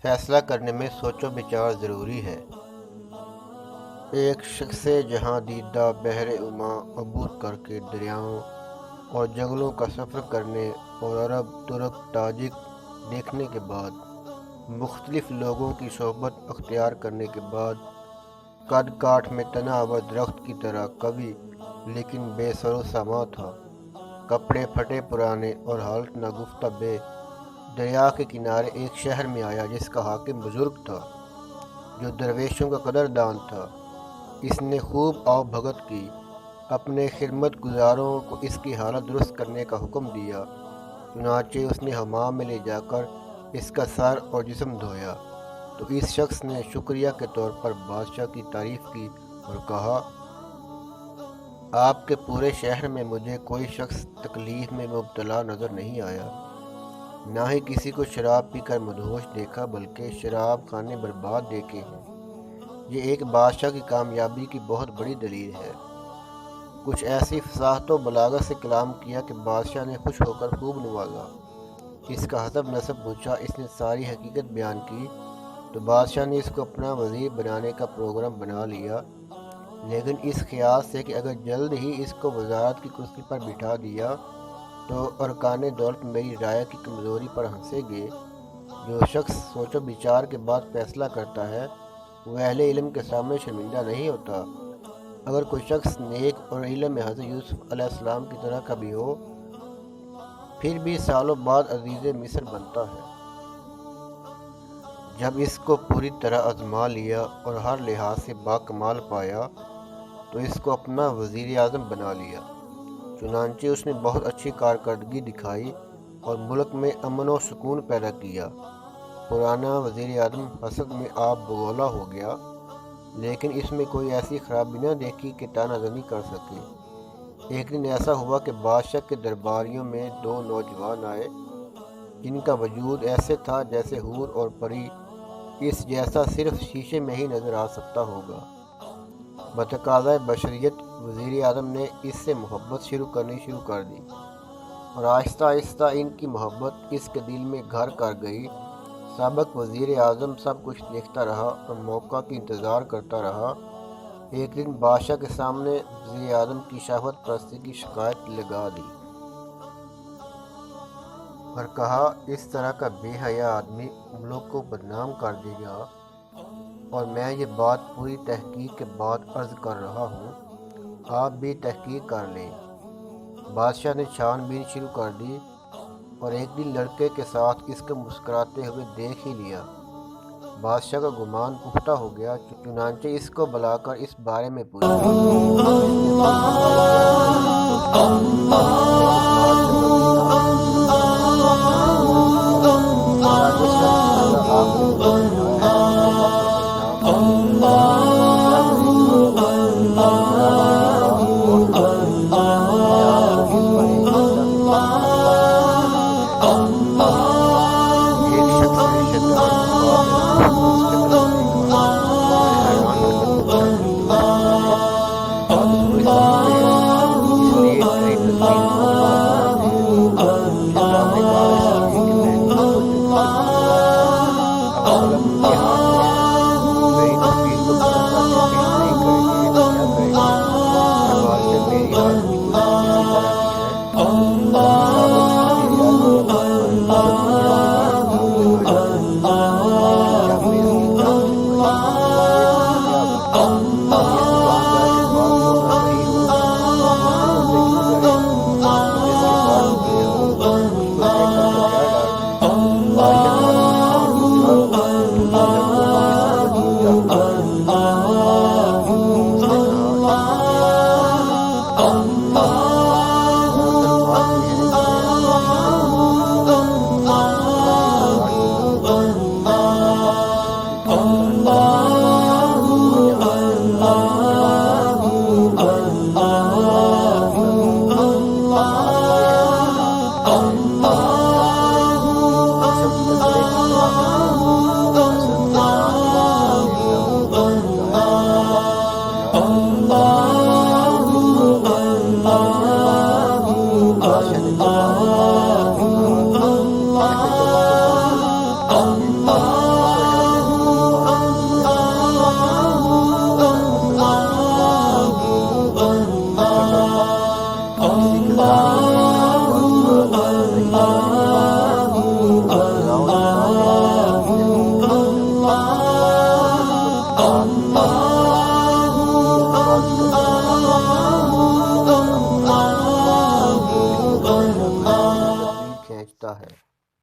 فیصلہ کرنے میں سوچ و بچار ضروری ہے۔ ایک شخص جہاں دیدہ بحر عما عبور کر کے دریاؤں اور جنگلوں کا سفر کرنے اور عرب، ترک، تاجک دیکھنے کے بعد، مختلف لوگوں کی صحبت اختیار کرنے کے بعد، قد کاٹ میں تنا ہوا درخت کی طرح قوی لیکن بے سر و ساماں تھا، کپڑے پھٹے پرانے اور حالت ناگفتہ بے، دریا کے کنارے ایک شہر میں آیا جس کا حاکم بزرگ تھا، جو درویشوں کا قدردان تھا۔ اس نے خوب آؤ بھگت کی، اپنے خدمت گزاروں کو اس کی حالت درست کرنے کا حکم دیا، چنانچہ اس نے حمام میں لے جا کر اس کا سر اور جسم دھویا، تو اس شخص نے شکریہ کے طور پر بادشاہ کی تعریف کی اور کہا، آپ کے پورے شہر میں مجھے کوئی شخص تکلیف میں مبتلا نظر نہیں آیا، نہ ہی کسی کو شراب پی کر مدہوش دیکھا، بلکہ شراب خانے برباد دیکھے ہیں۔ یہ ایک بادشاہ کی کامیابی کی بہت بڑی دلیل ہے۔ کچھ ایسی فصاحت و بلاغت سے کلام کیا کہ بادشاہ نے خوش ہو کر خوب نوازا۔ اس کا حسب نسب پوچھا، اس نے ساری حقیقت بیان کی، تو بادشاہ نے اس کو اپنا وزیر بنانے کا پروگرام بنا لیا، لیکن اس خیال سے کہ اگر جلد ہی اس کو وزارت کی کرسی پر بٹھا دیا تو ارکان دولت میری رائے کی کمزوری پر ہنسے گے۔ جو شخص سوچ و بچار کے بعد فیصلہ کرتا ہے وہ اہل علم کے سامنے شرمندہ نہیں ہوتا۔ اگر کوئی شخص نیک اور علم میں حضرت یوسف علیہ السلام کی طرح کا بھی ہو، پھر بھی سالوں بعد عزیز مصر بنتا ہے۔ جب اس کو پوری طرح آزما لیا اور ہر لحاظ سے باکمال پایا تو اس کو اپنا وزیر اعظم بنا لیا۔ چنانچہ اس نے بہت اچھی کارکردگی دکھائی اور ملک میں امن و سکون پیدا کیا۔ پرانا وزیر اعظم حسد میں آب بگولا ہو گیا، لیکن اس میں کوئی ایسی خرابی نہ دیکھی کہ طعنہ زنی کر سکے۔ ایک دن ایسا ہوا کہ بادشاہ کے درباریوں میں دو نوجوان آئے جن کا وجود ایسے تھا جیسے حور اور پری، اس جیسا صرف شیشے میں ہی نظر آ سکتا ہوگا۔ بتقاضۂ بشریت وزیر اعظم نے اس سے محبت شروع کر دی، اور آہستہ آہستہ ان کی محبت اس کے دل میں گھر کر گئی۔ سابق وزیر اعظم سب کچھ دیکھتا رہا اور موقع کی انتظار کرتا رہا۔ ایک دن بادشاہ کے سامنے وزیر اعظم کی شہوت پرستی کی شکایت لگا دی اور کہا، اس طرح کا بے حیا آدمی ملک کو بدنام کر دے گا، اور میں یہ بات پوری تحقیق کے بعد عرض کر رہا ہوں، آپ بھی تحقیق کر لیں۔ بادشاہ نے چھان بین شروع کر دی اور ایک دن لڑکے کے ساتھ اس کو مسکراتے ہوئے دیکھ ہی لیا۔ بادشاہ کا گمان پختہ ہو گیا، چنانچہ اس کو بلا کر اس بارے میں پوچھا۔ ہے۔